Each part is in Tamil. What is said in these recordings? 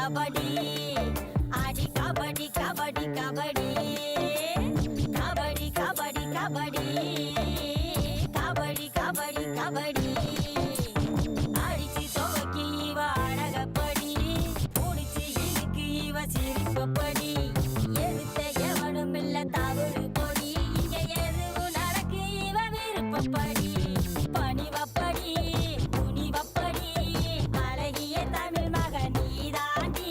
கபடி ஆடி கபடி கபடி கபடி கபடி கபடி கபடி கபடி கபடி கபடி அடிச்சு துவக்கி இவ அழகப்படி முடிச்சு இழுக்கு இவ சிரிப்பப்படி எதுத்த எவனும் இல்ல தவறு பொடி இங்க எதுவும் நடக்கு இவ விருப்பப்படி பணிவப்படி துணிவப்படி அழகிய தமிழ் மகன் நீதாண்டி.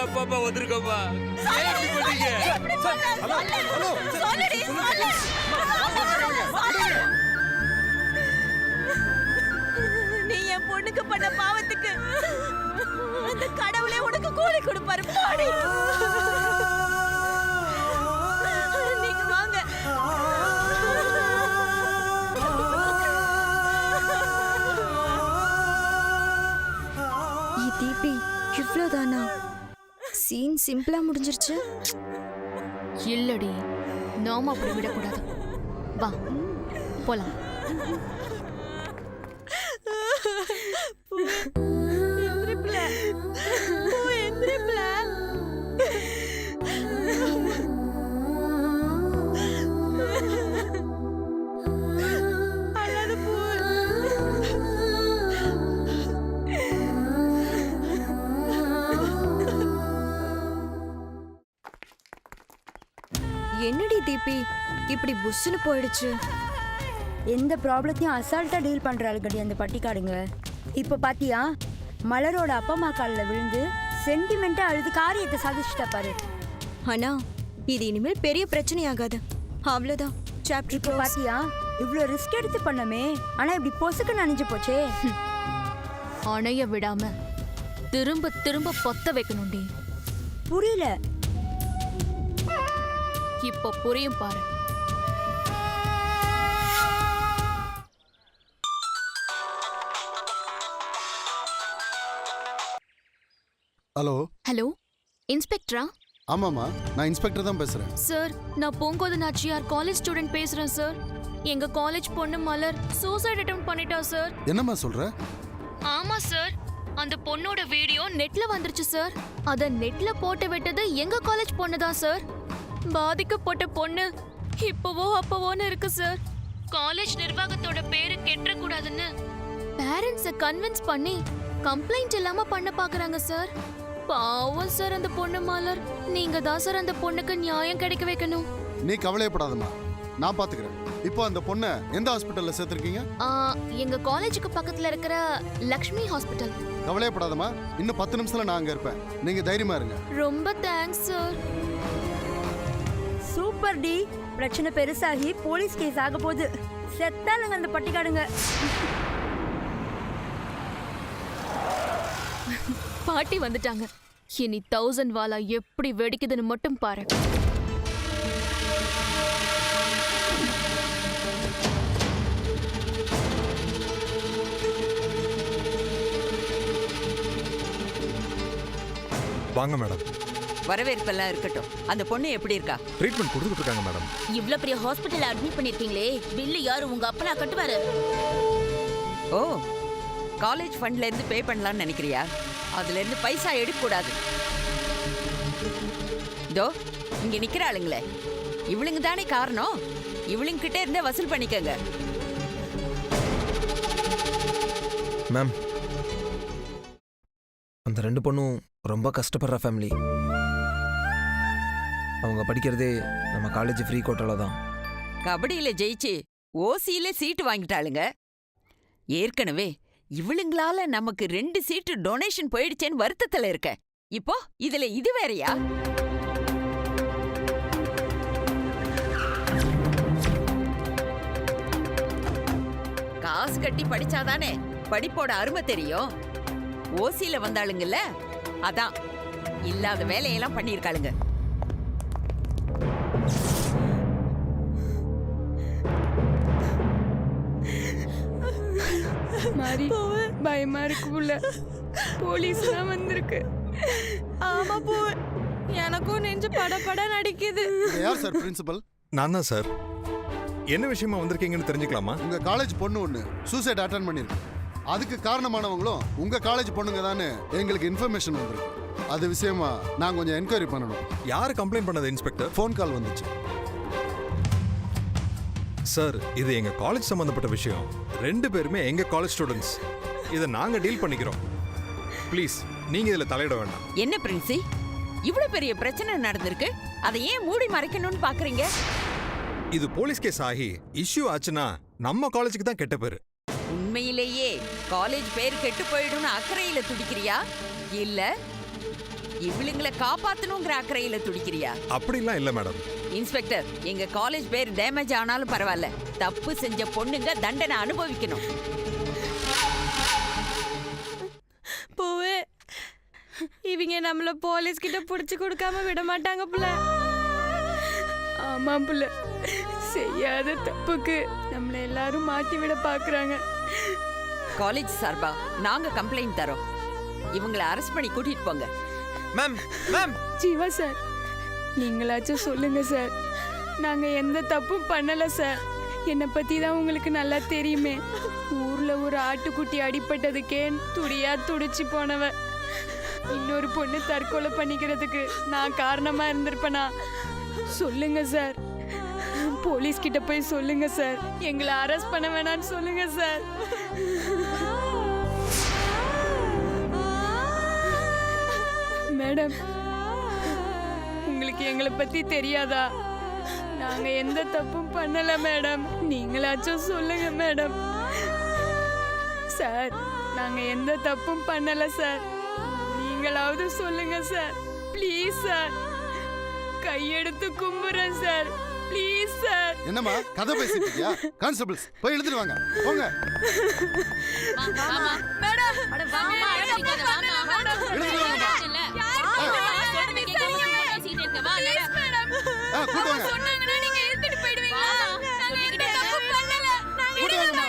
அப்பா அப்பா வந்திருக்கோம்மா. நீ என் பொண்ணுக்கு பண்ண பாவத்துக்கு அந்த கடவுளே உனக்கு கூலி கொடுப்பாரு. பாடி நீங்க வாங்க. தீபி இவ்வளோதானா? சீன் சிம்பிளா முடிஞ்சிருச்சு. இல்லடி, நாம அப்படி விடக்கூடாது. வா போலாம். என்னடி தீபி இப்படி புஷ்னு போயிடுச்சு? எந்த ப்ராப்ளத்தையும் அசால்ட்டா டீல் பண்றாளுங்கடி அந்த பட்டிக்காடுங்க. இப்ப பாத்தியா, மலரோட அப்பா அம்மா காலில் விழுந்து சென்டிமெண்டா அழுது காரியத்தை சாதிச்சுட்டா பாரு. ஆனா இது இனிமேல் பெரிய பிரச்சனை ஆகாது. அவ்வளவுதான், சாப்டர் இப்ப பாத்தியா, இவ்ளோ ரிஸ்க் எடுத்து பண்ணமே, ஆனா இப்படி பொசுக்கு நனைஞ்சு போச்சே. அணைய விடாம திரும்ப திரும்ப பொத்த வைக்கணும்டி. புரியல. இப்போ புரியும் பாரு. ஹலோ. ஹலோ, இன்ஸ்பெக்டரா? ஆமாம்மா, நான் இன்ஸ்பெக்டர் தான் பேசுறேன். சார், நான் பூங்கோத நாச்சியார் காலேஜ் ஸ்டூடெண்ட் பேசுறேன் சார். எங்க காலேஜ் பொண்ணு மலர் சூசைட் அட்டெம்ப்ட் பண்ணிட்டா சார். என்னம்மா சொல்ற? ஆமா சார், அந்த பொண்ணோட வீடியோ நெட்ல வந்துருச்சு சார். அத நெட்ல போட்டு விட்டது எங்க காலேஜ் பொண்ணு தான் சார். பாதிக்கப்பட்ட பொண்ணு இப்பவோ அப்பவோன்னு இருக்கு சார். காலேஜ் நிர்வாகத்தோட பேரு கெட்டுற கூடாதுன்னு பேரண்ட்ஸ கன்வின்ஸ் பண்ணி கம்ப்ளைண்ட் இல்லாம பண்ண பாக்குறாங்க சார். பாவம் சார் அந்த பொண்ணு மலர். நீங்க தான் சார் அந்த பொண்ணுக்கு நியாயம் கிடைக்க வைக்கணும். நீ கவலையப்படாதம்மா, நான் பாத்துக்கிறேன். இப்போ அந்த பொண்ணை எந்த ஹாஸ்பிட்டல்ல சேர்த்திருக்கீங்க? எங்க காலேஜுக்கு பக்கத்துல இருக்கிற லக்ஷ்மி ஹாஸ்பிட்டல். கவலையப்படாதம்மா, இன்னும் 10 நிமிஷத்துல நான் அங்க இருப்பேன். நீங்க தைரியமா இருங்க. ரொம்ப தேங்க்ஸ் சார். Super D. பிரச்சனை பெருசாகி போலீஸ் கேஸ் ஆக போகுது. செத்தாலுங்க அந்த பட்டிக்காடுங்க. பாட்டி வந்துட்டாங்க. இனி 1000 வாலா எப்படி வெடிக்குதுன்னு மட்டும் பாரு. வாங்க மேடம். வரவேற்பெல்லாம் இருக்கட்டும். அந்த பொண்ணு எப்படி இருக்கா? ட்ரீட்மெண்ட் கொடுத்துட்டு இருக்காங்க மேடம். இவ்ளோ பெரிய ஹாஸ்பிடல்ல அட்மிட் பண்ணிருக்கீங்களே, பில்லு யாரு உங்க அப்பனா கட்டுவாரு? ஓ, காலேஜ் ஃபண்ட்ல இருந்து பே பண்ணலாம்னு நினைக்கிறியா? அதுல இருந்து பைசா எடுக்க கூடாது. தோ இங்க நிக்கிற ஆளுங்களே, இவளுங்க தானே காரணம். இவளுங்க கிட்ட இருந்தே வசூல் பண்ணிக்கங்க. மேம், அந்த 2 பொண்ணும் ரொம்ப கஷ்டப்படுற ஃபேமிலி. அவங்க படிக்கிறதே நம்ம காலேஜ் ஃப்ரீ கோட்டால தான். கபடியில ஜெயிச்சு ஓசியில சீட்டு வாங்கிட்டாளுங்க. ஏற்கனவே இவளுங்களால நமக்கு 2 சீட்டு டொனேஷன் போயிடுச்சேன்னு வருத்தத்துல இருக்க. இப்போ இதுல இது வேறயா? காசு கட்டி படிச்சாதானே படிப்போட அருமை தெரியும். ஓசியில வந்தாளுங்கல்ல, அதான் இல்லாத வேலையெல்லாம் பண்ணியிருக்காளுங்க. மாறி பயமா இருக்கு புள்ள. போலீஸ்லாம் வந்திருக்கு. ஆமா போவே, எனக்கும் நெஞ்சு படபட நடிக்குது. இங்க யார் சார் பிரின்சிபல்? நான் தான் சார். என்ன விஷயமா வந்திருக்கீங்கன்னு தெரிஞ்சுக்கலாமா? உங்க காலேஜ் பொண்ணு ஒண்ணு சூசைட் அட்டன் பண்ணிருக்கு. அதுக்கு காரணமானவங்களும் உங்க காலேஜ் பொண்ணுங்க தானே எங்களுக்கு இன்ஃபர்மேஷன் வந்திருக்கு. அது விஷயமா நான் கொஞ்சம் என்கொயரி பண்ணணும். யாரு கம்ப்ளைண்ட் பண்ணது இன்ஸ்பெக்டர்? ஃபோன் கால் வந்துச்சு. சார், இது எங்க காலேஜ் சம்பந்தப்பட்ட விஷயம். 2 பேருமே எங்க காலேஜ் ஸ்டூடெண்ட்ஸ். இதை நாங்க டீல் பண்ணிக்கிறோம். ப்ளீஸ் நீங்க இதுல தலையிட வேண்டாம். என்ன பிரின்சி, இவ்வளவு பெரிய பிரச்சனை நடந்திருக்கு, அதை ஏன் மூடி மறைக்கணும்னு பாக்குறீங்க? இது போலீஸ் கேஸ் ஆகி இஷ்யூ ஆச்சுன்னா நம்ம காலேஜுக்கு தான் கெட்ட பேரு. உண்மையிலேயே காலேஜ் பேர் கெட்டு போயிடும்னு அக்கறையில துடிக்கிறியா, இல்ல இவளுங்களை காப்பாத்தணுங்கிற அக்கறையில துடிக்கிறியா? அப்படிலாம் இல்ல மேடம். இன்ஸ்பெக்டர், எங்க காலேஜ் பேர் டேமேஜ் ஆனாலும் பரவாயில்ல, தப்பு செஞ்ச பொண்ணுங்க தண்டனை அனுபவிக்கணும். போவே, இவங்க நம்மள போலீஸ் கிட்ட புடிச்சு கொடுக்காம விட மாட்டாங்க புள்ள. ஆமா புள்ள, செய்யாத தப்புக்கு நம்மள எல்லாரும் மாட்டி விட பாக்குறாங்க. காலேஜ் சார்பா நாங்க கம்ப்ளைண்ட் தரோம். இவங்களை அரெஸ்ட் பண்ணி கூட்டிட்டு போங்க. மேம் மேம் ஜீவா சார், நீங்களாச்சும் சொல்லுங்க சார். நாங்க எந்த தப்பும் பண்ணல சார். என்னை பத்தி தான் உங்களுக்கு நல்லா தெரியுமே. ஊர்ல ஒரு ஆட்டுக்குட்டி அடிபட்டதுக்கே துடியா துடிச்சு போனவ. இன்னொரு பொண்ணு தற்கொலை பண்ணிக்கிறதுக்கு நான் காரணமா இருந்திருப்பேனா? சொல்லுங்க சார், போலீஸ் கிட்ட போய் சொல்லுங்க சார். எங்களை அரெஸ்ட் பண்ண வேணாம்னு சொல்லுங்க சார். மேடம், உங்களுக்கு எங்களை பத்தி தெரியாதா? நாங்க எந்த தப்பும் பண்ணல மேடம். நீங்களாச்சும் சொல்லுங்க மேடம். சார், நாங்க எந்த தப்பும் பண்ணல சார். நீங்களாவது சொல்லுங்க சார். ப்ளீஸ் சார், கையெடுத்து கும்புறேன் சார். Please sir. என்னம்மா கதை பேசிட்டு இருக்கியா? கான்ஸ்டபிள்ஸ் போய் எழுதிட்டு வாங்க. போங்க. மேடம், எழுதிட்டு வாங்கம்மா. கூட்டு வாங்க. சொன்னாங்கன்னா நீங்க எடுத்துட்டு போயிடுவீங்களா? நாங்க எந்த தப்பும் பண்ணல. கூட்டு வாங்கம்மா.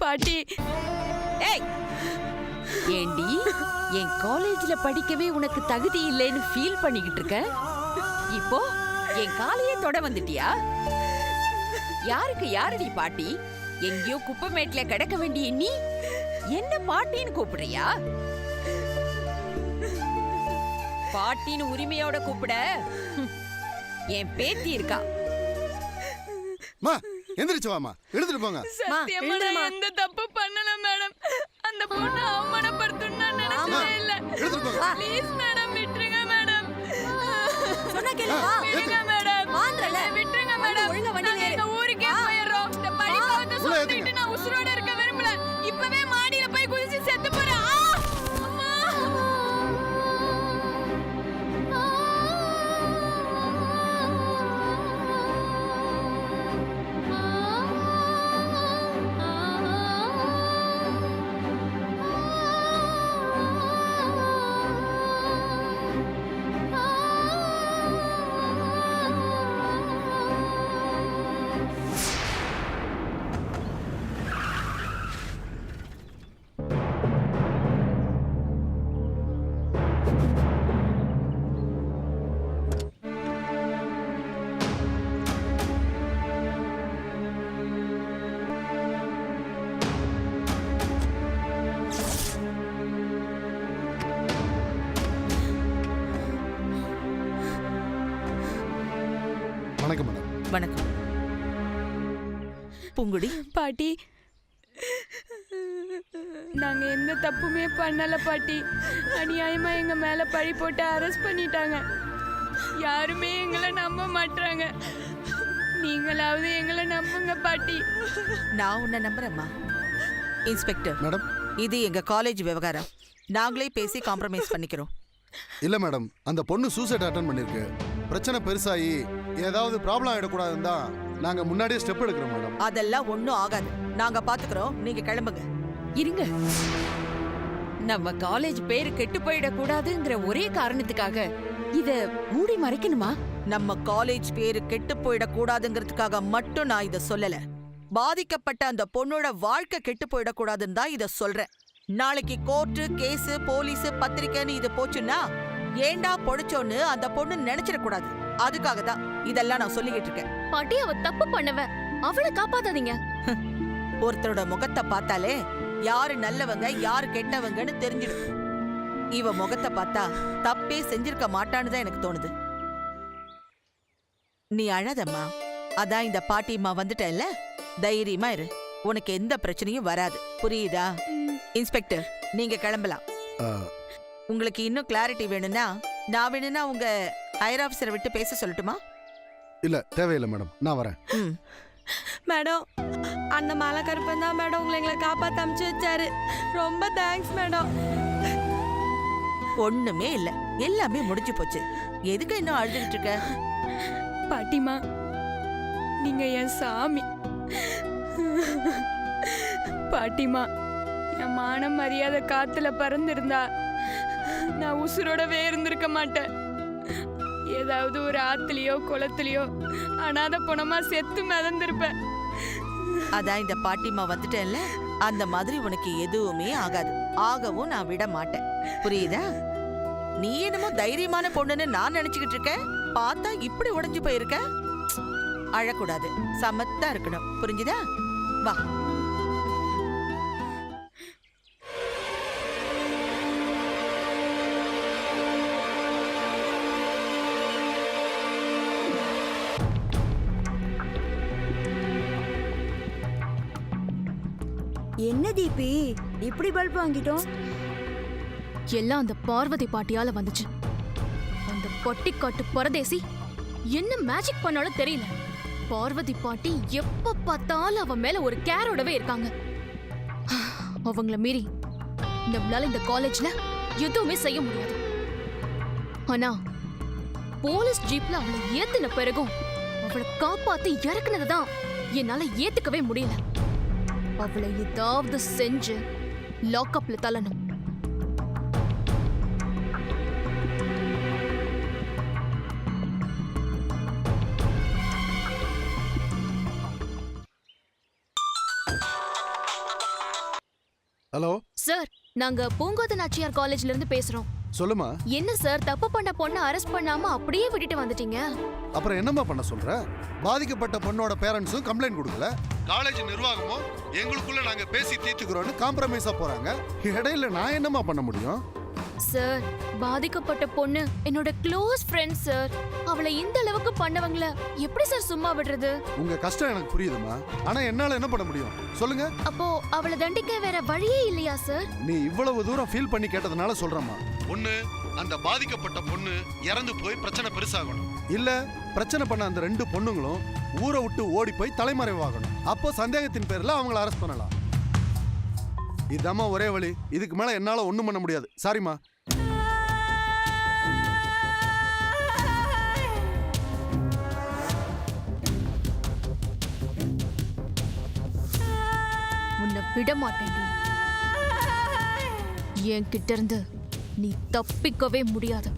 பாட்டி, ஏய், ஏண்டி என் காலேஜ்ல படிக்கவே உனக்கு தகுதி இல்லைன்னு ஃபீல் பண்ணிக்கிட்டு இருக்க? இப்போ என் காலையே தொட வந்துட்டியா? யாருக்கு யாரடி பாட்டி? எங்கேயோ குப்பமேட்ல கிடக்க வேண்டிய நீ என்ன பாட்டின்னு கூப்பிடுறியா? பாட்டின்னு உரிமையோட கூப்பிட என் பேத்தி இருக்கா. மா எந்திரிச்சு வாமா, எழுதிட்டு போங்க. சத்தியமா நான் எந்த தப்பு பண்ணல மேடம். அந்த பொண்ணை அவமானப்படுத்தணும்னு நான் நினைச்சதே இல்ல. எழுதிட்டு போங்க. ப்ளீஸ் மேடம், விட்டுருங்க மேடம். சொன்னா கேளுப்பா. விடுங்க மேடம். வாங்கல. விட்டுருங்க மேடம். ஒழுங்கா வண்டி நாங்க ஏறு. இந்த ஊருக்கே போயிடுறோம். இந்த படிப்பை வந்து உள்ள சுத்திட்டு ஏத்துங்க. நான் உசுரோட இருக்க விரும்பல. இப்பவே மாடியில போய் குதிச்சு செத்து போறேன். அம்மா. வணக்கம் மேடம். வணக்கம் பூங்குடி. பாட்டி, நாங்க எந்த தப்புமே பண்ணல பாட்டி. அநியாயமா எங்க மேல பழி போட்டு அரெஸ்ட் பண்ணிட்டாங்க. யாருமே எங்களை நம்ப மாட்டாங்க. நீங்களாவது எங்களை நம்புங்க பாட்டி. நான் உன்னை நம்புறேம்மா. இன்ஸ்பெக்டர், மேடம் இது எங்க காலேஜ் விவகாரம். நாங்களே பேசி காம்ப்ரமைஸ் பண்ணிக்கிறோம். இல்ல மேடம், அந்த பொண்ணு சூசைட் அட்டன் பண்ணிருக்கு. பிரச்சனை பெருசாகி ஏதாவது ப்ராப்ளம் ஆயிடக்கூடாதுன்னு தான் நாங்க முன்னாடியே ஸ்டெப் எடுக்கிறோம் மேடம். அதெல்லாம் ஒண்ணும் ஆகாது. நாங்க பாத்துக்கிறோம். நீங்க கிளம்புங்க. இருங்க. நம்ம காலேஜ் பேரு கெட்டு போயிடக்கூடாதுங்கிற ஒரே காரணத்துக்காக இத மூடி மறைக்கணுமா? நம்ம காலேஜ் பேரு கெட்டு போயிடக் கூடாதுங்கிறதுக்காக மட்டும் நான் இத சொல்லல. பாதிக்கப்பட்ட அந்த பொண்ணோட வாழ்க்கை கெட்டு போயிடக்கூடாதுன்னு தான் இத சொல்றேன். நாளைக்கு கோர்ட்டு, கேஸ், போலீஸ், பத்திரிக்கைன்னு இது போச்சுன்னா ஏண்டா பொழைச்சோன்னு அந்த பொண்ணு நினைச்சிடக்கூடாது. அதுக்காக தான் இதெல்லாம் நான் சொல்லிக்கிட்டு இருக்கேன். பாட்டி, அவ தப்பு பண்ணவ, அவளை காப்பாத்தாதீங்க. ஒருத்தரோட முகத்தை பார்த்தாலே யாரு நல்லவங்க யாரு கெட்டவங்கன்னு தெரிஞ்சிடும். இவ முகத்தை பார்த்தா தப்பே செஞ்சிருக்க மாட்டான்னு தான் எனக்கு தோணுது. நீ அழாதம்மா. அதான் இந்த பாட்டிம்மா வந்துட்டல்ல, தைரியமா இரு. உனக்கு எந்த பிரச்சனையும் வராது. புரியுதா? இன்ஸ்பெக்டர், நீங்க கிளம்பலாம். உங்களுக்கு இன்னும் கிளாரிட்டி வேணும்னா நான் வேணும்னா உங்க ஹையர் ஆஃபீஸரை விட்டு பேச சொல்லட்டுமா? இல்ல தேவையில்லை மேடம், நான் வரேன். மேடம், அந்த மலை கருப்பன் தான் மேடம் உங்களை எங்களை காப்பாத்த அமுச்சு வச்சாரு. ரொம்ப தேங்க்ஸ் மேடம். ஒண்ணுமே இல்ல, எல்லாமே முடிஞ்சு போச்சு. எதுக்கு இன்னும் அழுதுகிட்டு இருக்க? பாட்டிமா, நீங்க என் சாமி. பாட்டிமா, என் மான மரியாதை காத்துல பறந்திருந்தா நான் உசுரோடவே இருந்திருக்க மாட்டேன். ஏதாவது ஒரு ஆத்துலயோ குளத்துலயோ அனாதை பொணமா செத்து மிதந்திருப்பேன். அதான் இந்த பாட்டிம்மா வந்துட்டேன்ல, அந்த மாதிரி உனக்கு எதுவுமே ஆகாது. ஆகவும் நான் விட மாட்டேன். புரியுதா? நீ என்னமோ தைரியமான பொண்ணுன்னு நான் நினைச்சுக்கிட்டு இருக்கேன். பார்த்தா இப்படி உடைஞ்சு போயிருக்க. அழக்கூடாது, சமத்தா இருக்கணும். புரிஞ்சுதா? வா. என்ன தீபி இப்படி பல்ப் வாங்கிட்டோம்? எல்லாம் அந்த பார்வதி பாட்டியால வந்துச்சு. அந்த பட்டிக்காட்டு பரதேசி என்ன மேஜிக் பண்ணாலும் தெரியல. பார்வதி பாட்டி எப்ப பார்த்தாலும் அவ மேல ஒரு கேரோடவே இருக்காங்க. அவங்கள மீறி நம்மளால இந்த காலேஜ்ல எதுவுமே செய்ய முடியாது. ஆனா போலீஸ் ஜீப்ல அவளை ஏத்தின பிறகும் அவளை காப்பாத்தி இறக்குனதுதான் என்னால ஏத்துக்கவே முடியல. அவளை ஏதாவது செஞ்சு லாக்அப்ல தள்ளணும். ஹலோ சார், நாங்க பூங்கோத நாச்சியார் காலேஜ்ல இருந்து பேசுறோம். சொல்லுமா. என்ன சார், தப்பு பண்ண பொண்ணை அரெஸ்ட் பண்ணாம அப்படியே விட்டுட்டு வந்துட்டீங்க? அப்புறம் என்னம்மா பண்ண சொல்ற? பாதிக்கப்பட்ட பொண்ணோட பேரண்ட்ஸும் கம்ப்ளைண்ட் கொடுக்கல. காலேஜ் நிர்வாகமும் எங்களுக்குள்ள நாங்க பேசி தீர்த்துக்கிறோம்னு காம்ப்ரமைஸா போறாங்க. இடையில நான் என்னம்மா பண்ண முடியும்? சார், பாதிக்கப்பட்ட பொண்ணு என்னோட க்ளோஸ் ஃப்ரெண்ட் சார். அவளை இந்த அளவுக்கு பண்ணவங்கள எப்படி சார் சும்மா விடுறது? உங்க கஷ்டம் எனக்கு புரியுதுமா. ஆனா என்னால என்ன பண்ண முடியும் சொல்லுங்க? அப்போ அவளை தண்டிக்க வேற வழியே இல்லையா சார்? நீ இவ்வளவு தூரம் ஃபீல் பண்ணி கேட்டதுனால சொல்றேம்மா. ஒண்ணு, அந்த பாதிக்கப்பட்ட பொண்ணு இறந்து போய் பிரச்சனை பெருசாகணும். இல்ல பிரச்சனை பண்ண அந்த ரெண்டு பொண்ணுங்களும் ஊரை விட்டு ஓடி போய் தலைமறைவாகணும். அப்போ சந்தேகத்தின் பேர்ல அவங்கள அரெஸ்ட் பண்ணலாம். இதாம்மா ஒரே வழி. இதுக்கு மேல என்னால ஒண்ணும் பண்ண முடியாது. சாரிம்மா. உன்னை விட மாட்டேன்டி. என்கிட்ட இருந்து நீ தப்பிக்கவே முடியாது.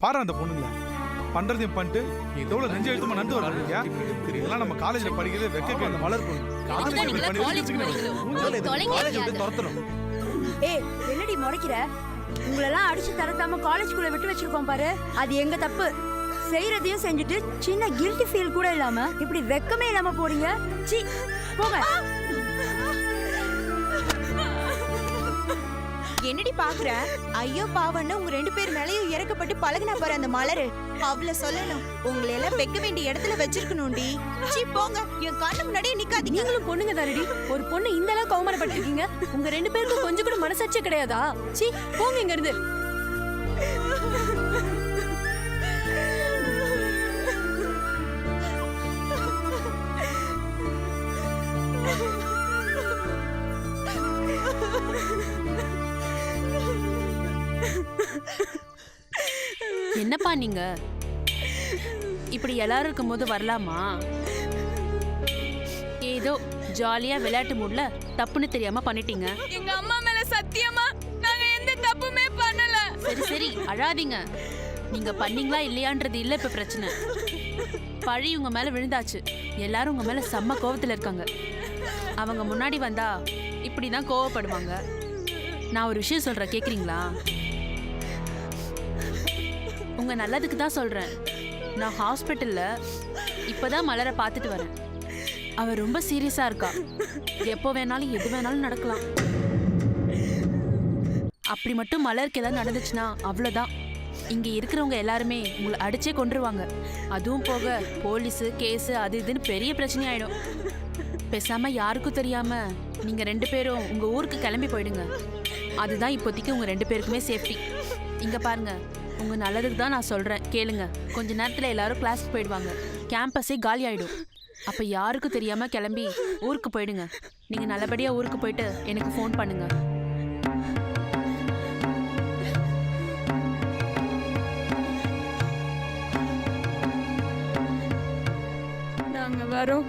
பாரு அந்த பொண்ணுங்கள பண்றதையும் பண்ணிட்டு இதோட நெஞ்சு எழுத்துமா நண்டு வர்றாங்க. இதெல்லாம் நம்ம காலேஜ்ல படிக்கிறது வெக்க அந்த மலர் துரத்துறோம். ஏய், என்னடி முறைக்கிற? உங்களெல்லாம் அடிச்சு தரத்தாம காலேஜ்குள்ள விட்டு வச்சிருக்கோம் பாரு. அது எங்க தப்பு. செய்யறதையும் செஞ்சுட்டு சின்ன கில்ட்டி ஃபீல் கூட இல்லாம இப்படி வெக்கமே இல்லாம போறீங்க. சீ, போங்க. என்னடி பாக்குற? ஐயோ பாவன்னு உங்க 2 பேர் மேலயும் இறக்கப்பட்டு பழகுனா பாரு அந்த மலரு. அவள சொல்லணும். உங்களை எல்லாம் வைக்க வேண்டிய இடத்துல வச்சிருக்கணும்டி. சீ போங்க. என் கண்ணு முன்னாடியே நிக்காதீங்க. நீங்களும் பொண்ணுங்க தானடி. ஒரு பொண்ணு இந்த அளவுக்கு அவமானப்பட்டிருக்கீங்க. உங்க 2 பேருக்கும் கொஞ்சம் கூட மனசாட்சியே கிடையாதா? சீ போங்க இங்க இருந்து. என்னப்பா நீங்க இப்படி எல்லாரும் இருக்கும்போது வரலாமா? ஏதோ ஜாலியா விளையாட்டு மூட்ல தப்புன்னு தெரியாம பண்ணிட்டீங்க. எங்க அம்மா மேல சத்தியமா நாங்க எந்த தப்புமே பண்ணல. சரி சரி அழாதீங்க. நீங்க பண்ணீங்களா இல்லையான்றது இல்ல இப்ப பிரச்சனை. பழி உங்க மேல விழுந்தாச்சு. எல்லாரும் உங்க மேல செம்ம கோவத்துல இருக்காங்க. அவங்க முன்னாடி வந்தா இப்படிதான் கோவப்படுவாங்க. நான் ஒரு விஷயம் சொல்றேன், கேக்குறீங்களா? உங்க நல்லதுக்கு தான் சொல்றேன். நான் ஹாஸ்பிட்டல்ல இப்பதான் மலரை பார்த்துட்டு வரேன். அவ ரொம்ப சீரியஸா இருக்கா. எப்போ வேணாலும் எது வேணாலும் நடக்கலாம். அப்படி மட்டும் மலருக்கு ஏதாவது நடந்துச்சுன்னா அவ்வளோதான். இங்க இருக்கிறவங்க எல்லாருமே உங்களை அடிச்சே கொன்றுவாங்க. அதுவும் போக போலீஸு கேஸு அது இதுன்னு பெரிய பிரச்சனை ஆயிடும். பேசாம யாருக்கும் தெரியாம நீங்க 2 பேரும் உங்க ஊருக்கு கிளம்பி போயிடுங்க. அதுதான் இப்போதைக்கு உங்க 2 பேருக்குமே சேஃப்டி. இங்க பாருங்க, உங்க நல்லதுக்கு தான் நான் சொல்றேன், கேளுங்க. கொஞ்ச நேரத்துல எல்லாரும் கிளாஸ்க்கு போயிடுவாங்க. கேம்பஸே காலி ஆயிடும். அப்ப யாருக்கும் தெரியாம கிளம்பி ஊருக்கு போயிடுங்க. நீங்க நல்லபடியா ஊருக்கு போயிட்டு எனக்கு ஃபோன் பண்ணுங்க. நாங்க வரோம்.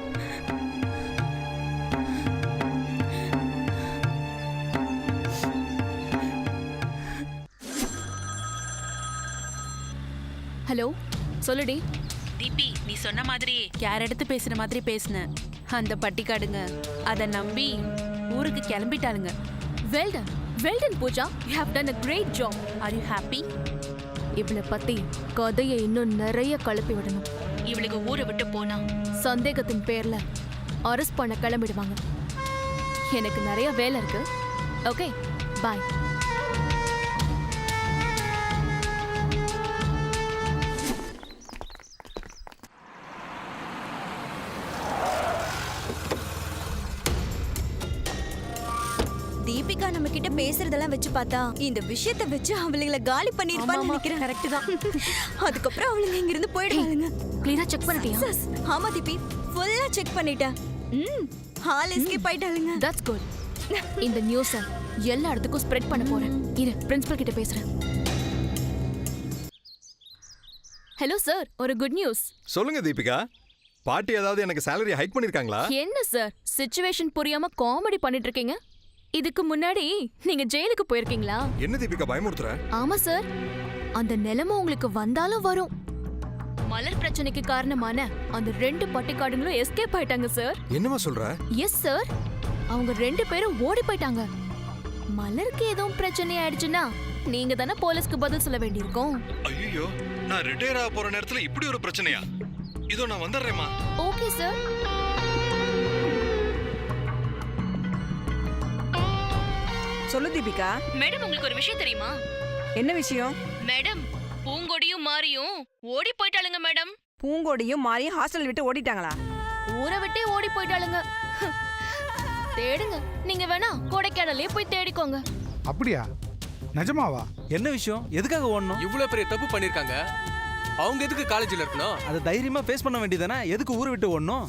ஹலோ சொல்லுடி. தீபி, நீ சொன்ன மாதிரி கேர் எடுத்து பேசுற மாதிரி பேசினேன். அந்த பட்டிக்காடுங்க அதை நம்பி ஊருக்கு கிளம்பிட்டாளுங்க. Well done Pooja, you have done a great job. Are you happy? இவளை பத்தி கதையை இன்னும் நிறைய கலப்பி விடணும். இவளுக்கு ஊரை விட்டு போனா சந்தேகத்தின் பேர்ல அரெஸ்ட் பண்ண கிளம்பிடுவாங்க. எனக்கு நிறைய வேலை இருக்கு. Okay bye. தீபிகா நம்ம கிட்ட பேசுறதெல்லாம் வச்சு பார்த்தா இந்த விஷயத்தை வச்சு அவளுங்களை காலி பண்ணிருப்பான்னு நினைக்கிறேன். கரெக்ட் தான். அதுக்கப்புறம் அவளுங்க இங்க இருந்து போயிடுவாளுங்க. கிளியரா செக் பண்ணிட்டியா? ஆமா தீபி, ஃபுல்லா செக் பண்ணிட்டேன். ஹால் எஸ்கேப் ஆயிட்டாளுங்க. That's good. இந்த நியூஸ எல்லா இடத்துக்கும் ஸ்ப்ரெட் பண்ண போறேன். இரு பிரின்சிபல் கிட்ட பேசுறேன். ஹலோ சார், ஒரு குட் நியூஸ். சொல்லுங்க தீபிகா. பாட்டி ஏதாவது எனக்கு salary ஹைக் பண்ணிருக்காங்களா? என்ன சார் சிச்சுவேஷன் புரியாம காமெடி பண்ணிட்டு இருக்கீங்க? இதுக்கு முன்னாடி நீங்க ஜெயிலுக்கு போயிருக்கீங்களா? என்ன தீபிகா பயமுறுத்துற? ஆமா சார், அந்த நிலைமை உங்களுக்கு வந்தாலும் வரும். மலர் பிரச்சனைக்கு காரணமான அந்த 2 பட்டிக்காடுங்களும் எஸ்கேப் ஆயிட்டாங்க சார். என்னமா சொல்ற? எஸ் சார், அவங்க 2 பேரும் ஓடி போயிட்டாங்க. மலருக்கு எதுவும் பிரச்சனை ஆயிடுச்சுன்னா நீங்க தானே போலீஸ்க்கு பதில் சொல்ல வேண்டியிருக்கும். ஐயோ, நான் ரிட்டையர் ஆக போற நேரத்துல இப்படி ஒரு பிரச்சனையா? இதோ நான் வந்துடுறேம்மா. Okay sir. சொல்லு தீபிகா. மேடம், உங்களுக்கு ஒரு விஷயம் தெரியுமா? என்ன விஷயம்? மேடம், பூங்கொடியும் மாரியும் ஓடி போயிட்டாளுங்க மேடம். பூங்கோடியும் மாரியும் ஹாஸ்டல் விட்டு ஓடிட்டாங்களா? ஊரை விட்டே ஓடி போயிட்டாளுங்க. தேடுங்க, நீங்க வேணா கொடைக்கானலே போய் தேடிக்கோங்க. அப்படியா? நிஜமாவா? என்ன விஷயம்? எதுக்காக ஓடணும்? இவ்வளவு பெரிய தப்பு பண்ணிருக்காங்க. அவங்க எதுக்கு காலேஜ்ல இருக்கணும்? அதை தைரியமா ஃபேஸ் பண்ண வேண்டியதானே? எதுக்கு ஊரை விட்டு ஓடணும்?